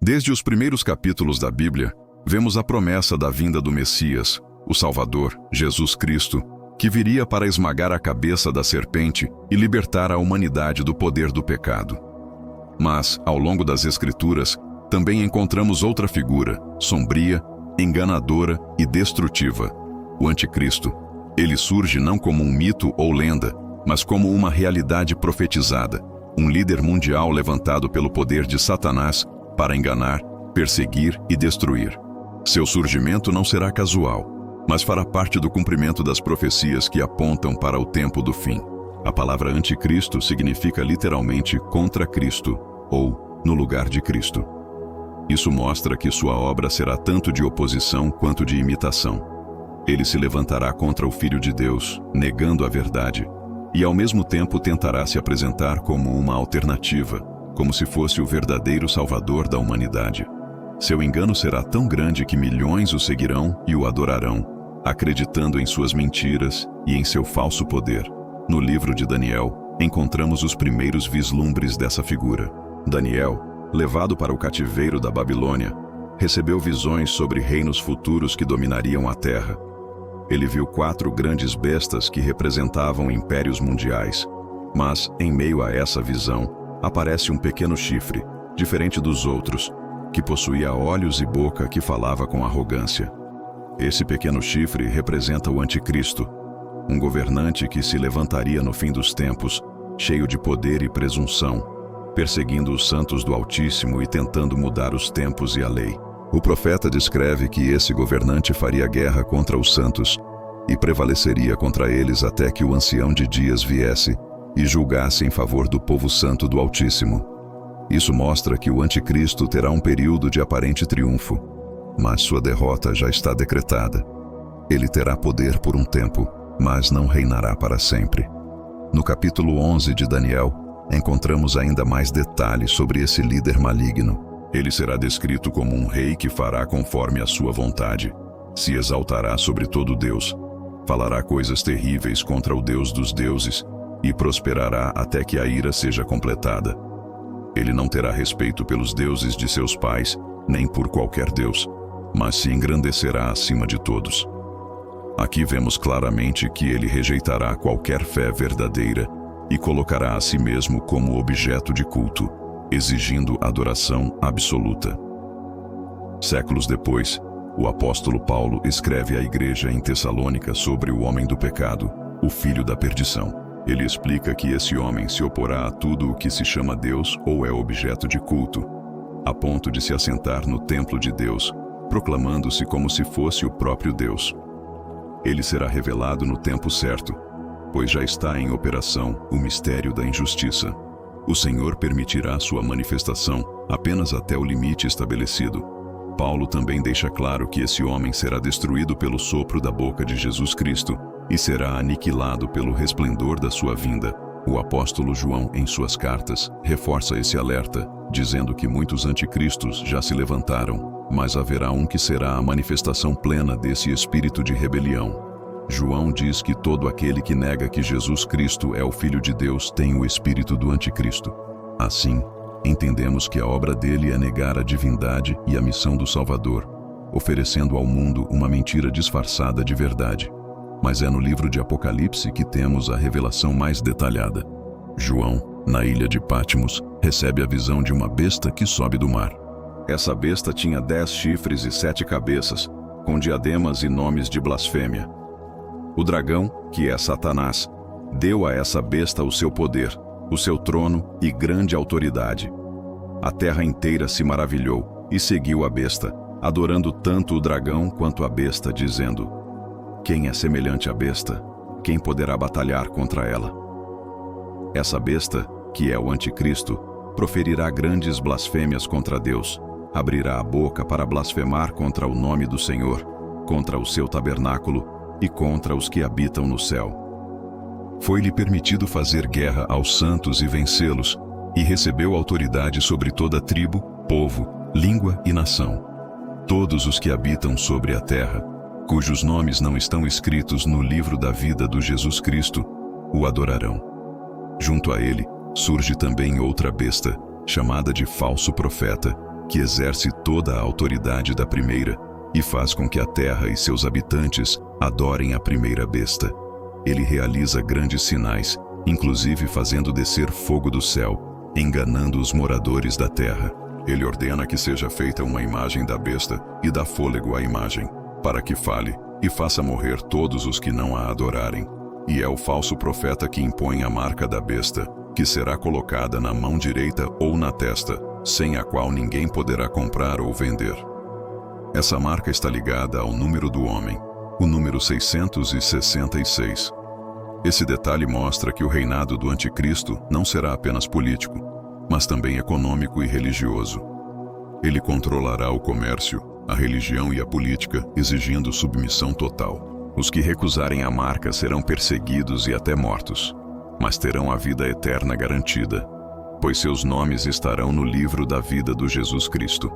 Desde os primeiros capítulos da Bíblia, vemos a promessa da vinda do Messias, o Salvador, Jesus Cristo, que viria para esmagar a cabeça da serpente e libertar a humanidade do poder do pecado. Mas, ao longo das Escrituras, também encontramos outra figura, sombria, enganadora e destrutiva, o Anticristo. Ele surge não como um mito ou lenda, mas como uma realidade profetizada, um líder mundial levantado pelo poder de Satanás para enganar, perseguir e destruir. Seu surgimento não será casual, mas fará parte do cumprimento das profecias que apontam para o tempo do fim. A palavra anticristo significa literalmente contra Cristo, ou no lugar de Cristo. Isso mostra que sua obra será tanto de oposição quanto de imitação. Ele se levantará contra o Filho de Deus, negando a verdade, e ao mesmo tempo tentará se apresentar como uma alternativa, como se fosse o verdadeiro Salvador da humanidade. Seu engano será tão grande que milhões o seguirão e o adorarão, acreditando em suas mentiras e em seu falso poder. No livro de Daniel, encontramos os primeiros vislumbres dessa figura. Daniel, levado para o cativeiro da Babilônia, recebeu visões sobre reinos futuros que dominariam a terra. Ele viu 4 grandes bestas que representavam impérios mundiais, mas, em meio a essa visão, aparece um pequeno chifre, diferente dos outros, que possuía olhos e boca que falava com arrogância. Esse pequeno chifre representa o Anticristo, um governante que se levantaria no fim dos tempos, cheio de poder e presunção, perseguindo os santos do Altíssimo e tentando mudar os tempos e a lei. O profeta descreve que esse governante faria guerra contra os santos e prevaleceria contra eles até que o ancião de dias viesse e julgasse em favor do povo santo do Altíssimo. Isso mostra que o Anticristo terá um período de aparente triunfo, mas sua derrota já está decretada. Ele terá poder por um tempo, mas não reinará para sempre. No capítulo 11 de Daniel, encontramos ainda mais detalhes sobre esse líder maligno. Ele será descrito como um rei que fará conforme a sua vontade, se exaltará sobre todo Deus, falará coisas terríveis contra o Deus dos deuses e prosperará até que a ira seja completada. Ele não terá respeito pelos deuses de seus pais, nem por qualquer deus, mas se engrandecerá acima de todos. Aqui vemos claramente que ele rejeitará qualquer fé verdadeira e colocará a si mesmo como objeto de culto, exigindo adoração absoluta. Séculos depois, o apóstolo Paulo escreve à igreja em Tessalônica sobre o homem do pecado, o filho da perdição. Ele explica que esse homem se oporá a tudo o que se chama Deus ou é objeto de culto, a ponto de se assentar no templo de Deus, proclamando-se como se fosse o próprio Deus. Ele será revelado no tempo certo, pois já está em operação o mistério da injustiça. O Senhor permitirá sua manifestação apenas até o limite estabelecido. Paulo também deixa claro que esse homem será destruído pelo sopro da boca de Jesus Cristo e será aniquilado pelo resplendor da sua vinda. O apóstolo João, em suas cartas, reforça esse alerta, dizendo que muitos anticristos já se levantaram, mas haverá um que será a manifestação plena desse espírito de rebelião. João diz que todo aquele que nega que Jesus Cristo é o Filho de Deus tem o espírito do Anticristo. Assim, entendemos que a obra dele é negar a divindade e a missão do Salvador, oferecendo ao mundo uma mentira disfarçada de verdade. Mas é no livro de Apocalipse que temos a revelação mais detalhada. João, na ilha de Patmos, recebe a visão de uma besta que sobe do mar. Essa besta tinha 10 chifres e 7 cabeças, com diademas e nomes de blasfêmia. O dragão, que é Satanás, deu a essa besta o seu poder, o seu trono e grande autoridade. A terra inteira se maravilhou e seguiu a besta, adorando tanto o dragão quanto a besta, dizendo: quem é semelhante à besta? Quem poderá batalhar contra ela? Essa besta, que é o Anticristo, proferirá grandes blasfêmias contra Deus, abrirá a boca para blasfemar contra o nome do Senhor, contra o seu tabernáculo e contra os que habitam no céu. Foi-lhe permitido fazer guerra aos santos e vencê-los, e recebeu autoridade sobre toda tribo, povo, língua e nação. Todos os que habitam sobre a terra, cujos nomes não estão escritos no livro da vida do Jesus Cristo, o adorarão. Junto a ele, surge também outra besta, chamada de falso profeta, que exerce toda a autoridade da primeira e faz com que a terra e seus habitantes adorem a primeira besta. Ele realiza grandes sinais, inclusive fazendo descer fogo do céu, enganando os moradores da terra. Ele ordena que seja feita uma imagem da besta e dá fôlego à imagem, para que fale e faça morrer todos os que não a adorarem. E é o falso profeta que impõe a marca da besta, que será colocada na mão direita ou na testa, sem a qual ninguém poderá comprar ou vender. Essa marca está ligada ao número do homem, o número 666. Esse detalhe mostra que o reinado do anticristo não será apenas político, mas também econômico e religioso. Ele controlará o comércio, a religião e a política, exigindo submissão total. Os que recusarem a marca serão perseguidos e até mortos, mas terão a vida eterna garantida, pois seus nomes estarão no livro da vida do Jesus Cristo.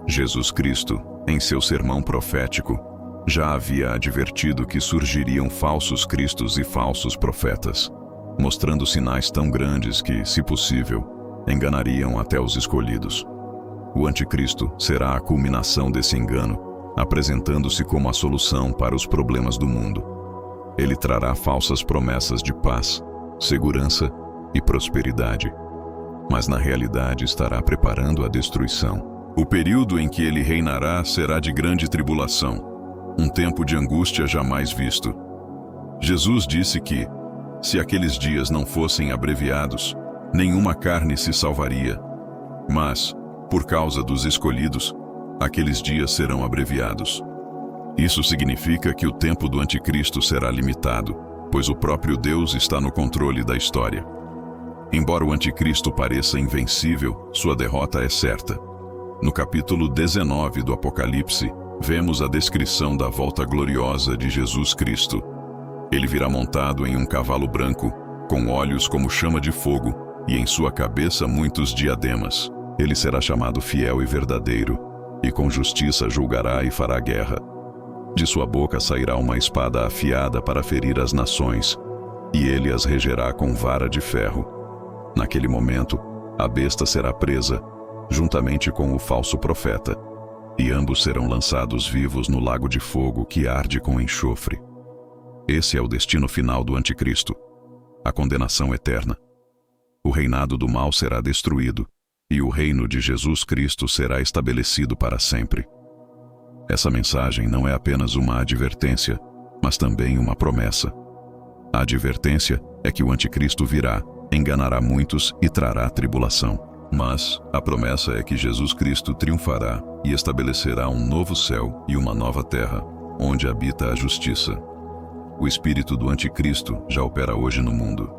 Jesus Cristo, em seu sermão profético, já havia advertido que surgiriam falsos cristos e falsos profetas, mostrando sinais tão grandes que, se possível, enganariam até os escolhidos. O anticristo será a culminação desse engano, apresentando-se como a solução para os problemas do mundo. Ele trará falsas promessas de paz, segurança e prosperidade, mas na realidade estará preparando a destruição. O período em que ele reinará será de grande tribulação, um tempo de angústia jamais visto. Jesus disse que, se aqueles dias não fossem abreviados, nenhuma carne se salvaria. Mas, por causa dos escolhidos, aqueles dias serão abreviados. Isso significa que o tempo do anticristo será limitado, pois o próprio Deus está no controle da história. Embora o anticristo pareça invencível, sua derrota é certa. No capítulo 19 do Apocalipse, vemos a descrição da volta gloriosa de Jesus Cristo. Ele virá montado em um cavalo branco, com olhos como chama de fogo, e em sua cabeça muitos diademas. Ele será chamado fiel e verdadeiro, e com justiça julgará e fará guerra. De sua boca sairá uma espada afiada para ferir as nações, e ele as regerá com vara de ferro. Naquele momento, a besta será presa, juntamente com o falso profeta, e ambos serão lançados vivos no lago de fogo que arde com enxofre. Esse é o destino final do anticristo, a condenação eterna. O reinado do mal será destruído, e o reino de Jesus Cristo será estabelecido para sempre. Essa mensagem não é apenas uma advertência, mas também uma promessa. A advertência é que o anticristo virá, enganará muitos e trará tribulação. Mas a promessa é que Jesus Cristo triunfará e estabelecerá um novo céu e uma nova terra, onde habita a justiça. O espírito do anticristo já opera hoje no mundo.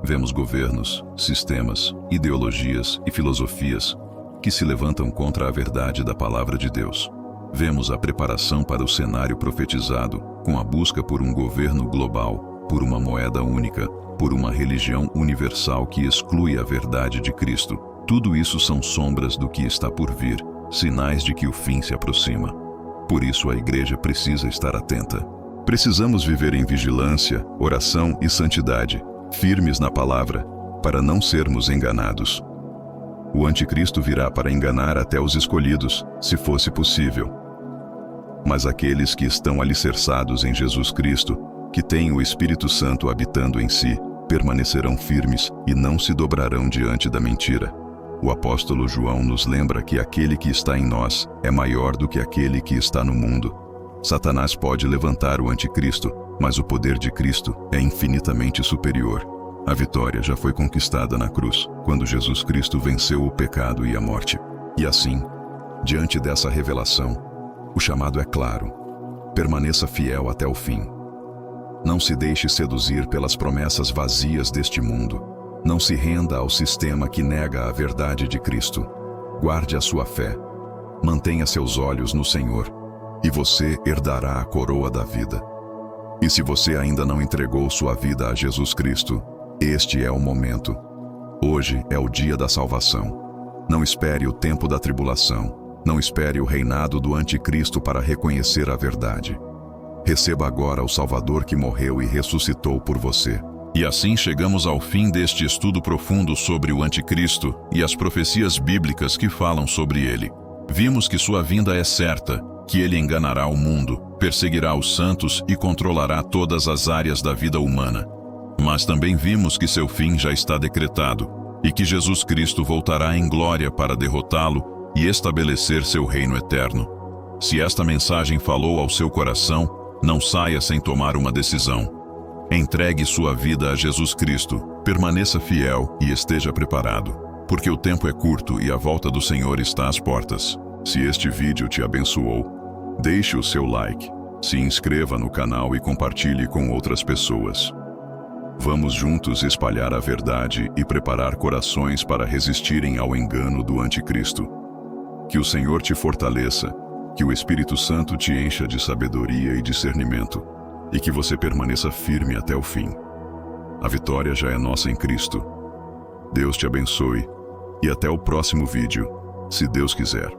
Vemos governos, sistemas, ideologias e filosofias que se levantam contra a verdade da palavra de Deus. Vemos a preparação para o cenário profetizado, com a busca por um governo global, por uma moeda única, por uma religião universal que exclui a verdade de Cristo. Tudo isso são sombras do que está por vir, sinais de que o fim se aproxima. Por isso a igreja precisa estar atenta. Precisamos viver em vigilância, oração e santidade, firmes na palavra, para não sermos enganados. O anticristo virá para enganar até os escolhidos, se fosse possível. Mas aqueles que estão alicerçados em Jesus Cristo, que têm o Espírito Santo habitando em si, permanecerão firmes e não se dobrarão diante da mentira. O apóstolo João nos lembra que aquele que está em nós é maior do que aquele que está no mundo. Satanás pode levantar o anticristo, mas o poder de Cristo é infinitamente superior. A vitória já foi conquistada na cruz, quando Jesus Cristo venceu o pecado e a morte. E assim, diante dessa revelação, o chamado é claro: permaneça fiel até o fim. Não se deixe seduzir pelas promessas vazias deste mundo. Não se renda ao sistema que nega a verdade de Cristo. Guarde a sua fé. Mantenha seus olhos no Senhor, e você herdará a coroa da vida. E se você ainda não entregou sua vida a Jesus Cristo, este é o momento. Hoje é o dia da salvação. Não espere o tempo da tribulação. Não espere o reinado do anticristo para reconhecer a verdade. Receba agora o Salvador que morreu e ressuscitou por você. E assim chegamos ao fim deste estudo profundo sobre o Anticristo e as profecias bíblicas que falam sobre ele. Vimos que sua vinda é certa, que ele enganará o mundo, perseguirá os santos e controlará todas as áreas da vida humana. Mas também vimos que seu fim já está decretado e que Jesus Cristo voltará em glória para derrotá-lo e estabelecer seu reino eterno. Se esta mensagem falou ao seu coração, não saia sem tomar uma decisão. Entregue sua vida a Jesus Cristo, permaneça fiel e esteja preparado, porque o tempo é curto e a volta do Senhor está às portas. Se este vídeo te abençoou, deixe o seu like, se inscreva no canal e compartilhe com outras pessoas. Vamos juntos espalhar a verdade e preparar corações para resistirem ao engano do Anticristo. Que o Senhor te fortaleça, que o Espírito Santo te encha de sabedoria e discernimento, e que você permaneça firme até o fim. A vitória já é nossa em Cristo. Deus te abençoe e até o próximo vídeo, se Deus quiser.